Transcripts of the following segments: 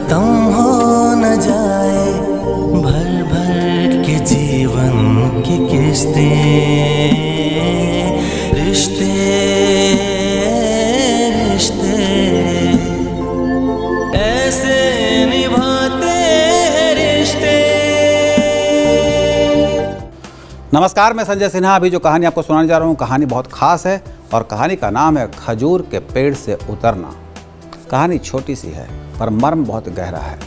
खत्म हो न जाए भर भर के जीवन की किस्तें, रिश्ते रिश्ते ऐसे निभाते हैं रिश्ते। नमस्कार, मैं संजय सिन्हा। अभी जो कहानी आपको सुनाने जा रहा हूँ, कहानी बहुत खास है और कहानी का नाम है खजूर के पेड़ से उतरना। कहानी छोटी सी है पर मर्म बहुत गहरा है।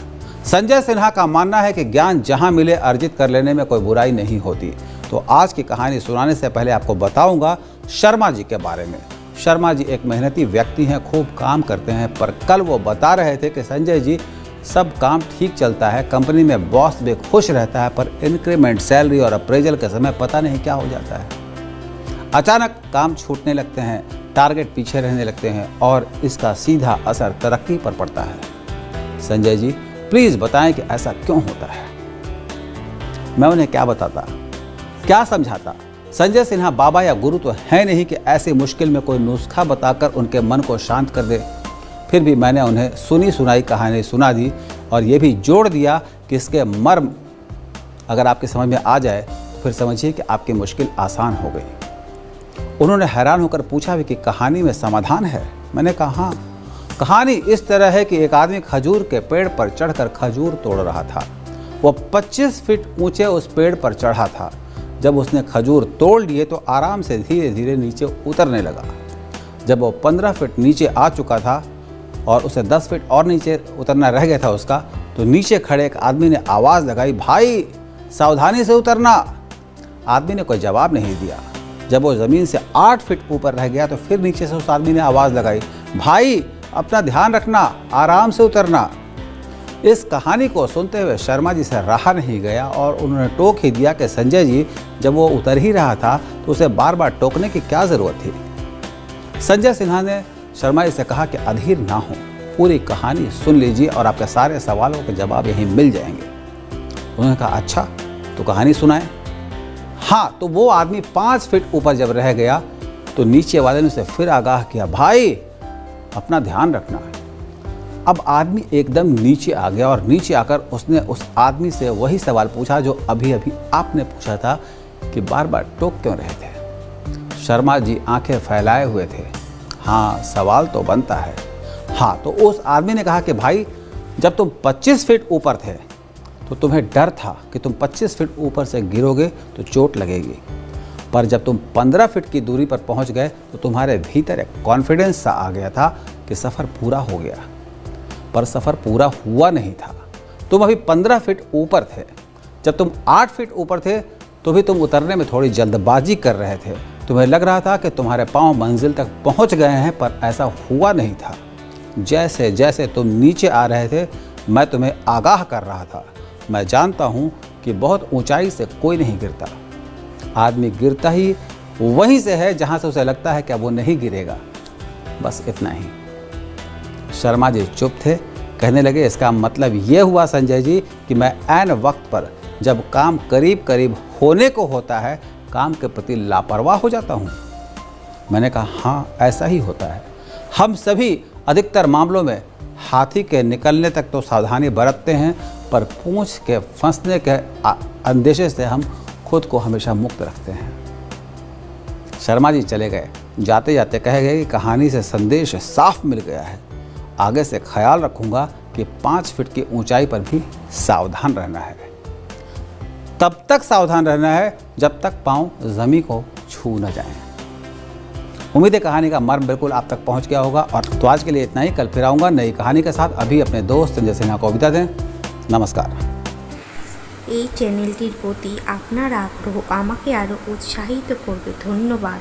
संजय सिन्हा का मानना है कि ज्ञान जहाँ मिले अर्जित कर लेने में कोई बुराई नहीं होती। तो आज की कहानी सुनाने से पहले आपको बताऊंगा शर्मा जी के बारे में। शर्मा जी एक मेहनती व्यक्ति हैं, खूब काम करते हैं, पर कल वो बता रहे थे कि संजय जी सब काम ठीक चलता है, कंपनी में बॉस भी खुश रहता है, पर इंक्रीमेंट, सैलरी और अप्रेजल के समय पता नहीं क्या हो जाता है। अचानक काम छूटने लगते हैं, टारगेट पीछे रहने लगते हैं और इसका सीधा असर तरक्की पर पड़ता है। संजय जी प्लीज़ बताएं कि ऐसा क्यों होता है। मैं उन्हें क्या बताता, क्या समझाता। संजय सिन्हा बाबा या गुरु तो है नहीं कि ऐसी मुश्किल में कोई नुस्खा बताकर उनके मन को शांत कर दे। फिर भी मैंने उन्हें सुनी सुनाई कहानी सुना दी और ये भी जोड़ दिया कि इसके मर्म अगर आपकी समझ में आ जाए फिर समझिए कि आपकी मुश्किल आसान हो गई। उन्होंने हैरान होकर पूछा भी कि कहानी में समाधान है। मैंने कहा हाँ। कहानी इस तरह है कि एक आदमी खजूर के पेड़ पर चढ़कर खजूर तोड़ रहा था। वो 25 फीट ऊंचे उस पेड़ पर चढ़ा था। जब उसने खजूर तोड़ लिए तो आराम से धीरे धीरे नीचे उतरने लगा। जब वो 15 फीट नीचे आ चुका था और उसे 10 फीट और नीचे उतरना रह गया था उसका, तो नीचे खड़े एक आदमी ने आवाज़ लगाई, भाई सावधानी से उतरना। आदमी ने कोई जवाब नहीं दिया। जब वो ज़मीन से 8 फीट ऊपर रह गया तो फिर नीचे से उस आदमी ने आवाज़ लगाई, भाई अपना ध्यान रखना, आराम से उतरना। इस कहानी को सुनते हुए शर्मा जी से रहा नहीं गया और उन्होंने टोक ही दिया कि संजय जी जब वो उतर ही रहा था तो उसे बार बार टोकने की क्या ज़रूरत थी। संजय सिन्हा ने शर्मा जी से कहा कि अधीर ना हो, पूरी कहानी सुन लीजिए और आपके सारे सवालों के जवाब यहीं मिल जाएंगे। उन्होंने कहा अच्छा तो कहानी सुनाए। हाँ, तो वो आदमी 5 फीट ऊपर जब रह गया तो नीचे वाले ने उसे फिर आगाह किया, भाई अपना ध्यान रखना। अब आदमी एकदम नीचे आ गया और नीचे आकर उसने उस आदमी से वही सवाल पूछा जो अभी अभी आपने पूछा था कि बार बार टोक क्यों रहे थे। शर्मा जी आंखें फैलाए हुए थे। हाँ, सवाल तो बनता है। हाँ, तो उस आदमी ने कहा कि भाई जब तुम 25 फीट ऊपर थे तो तुम्हें डर था कि तुम 25 फीट ऊपर से गिरोगे तो चोट लगेगी, पर जब तुम 15 फीट की दूरी पर पहुंच गए तो तुम्हारे भीतर एक कॉन्फिडेंस सा आ गया था कि सफ़र पूरा हो गया। पर सफ़र पूरा हुआ नहीं था। तुम अभी 15 फीट ऊपर थे। जब तुम 8 फीट ऊपर थे तो भी तुम उतरने में थोड़ी जल्दबाजी कर रहे थे। तुम्हें लग रहा था कि तुम्हारे पाँव मंजिल तक पहुँच गए हैं, पर ऐसा हुआ नहीं था। जैसे जैसे तुम नीचे आ रहे थे मैं तुम्हें आगाह कर रहा था। मैं जानता हूँ कि बहुत ऊंचाई से कोई नहीं गिरता। आदमी गिरता ही वहीं से है जहाँ से उसे लगता है कि अब वो नहीं गिरेगा। बस इतना ही। शर्मा जी चुप थे। कहने लगे, इसका मतलब ये हुआ संजय जी कि मैं ऐन वक्त पर जब काम करीब करीब होने को होता है काम के प्रति लापरवाह हो जाता हूँ। मैंने कहा हाँ, ऐसा ही होता है। हम सभी अधिकतर मामलों में हाथी के निकलने तक तो सावधानी बरतते हैं, पर पूंछ के फंसने के अंदेशे से हम खुद को हमेशा मुक्त रखते हैं। शर्मा जी चले गए। जाते जाते कह गए कि कहानी से संदेश साफ मिल गया है। आगे से ख्याल रखूंगा कि 5 फीट की ऊंचाई पर भी सावधान रहना है। तब तक सावधान रहना है जब तक पाँव ज़मीन को छू न जाएं। उम्मीद है कहानी का मर्म बिल्कुल आप तक पहुंच गया होगा। और तो आज के लिए इतना ही। कल फिर आऊँगा नई कहानी के साथ। अभी अपने दोस्त संजय सिन्हा को विदा दें। नमस्कार। এই চ্যানেলটির প্রতি আপনার আগ্রহ আমাকে আরও উৎসাহিত করবে। ধন্যবাদ।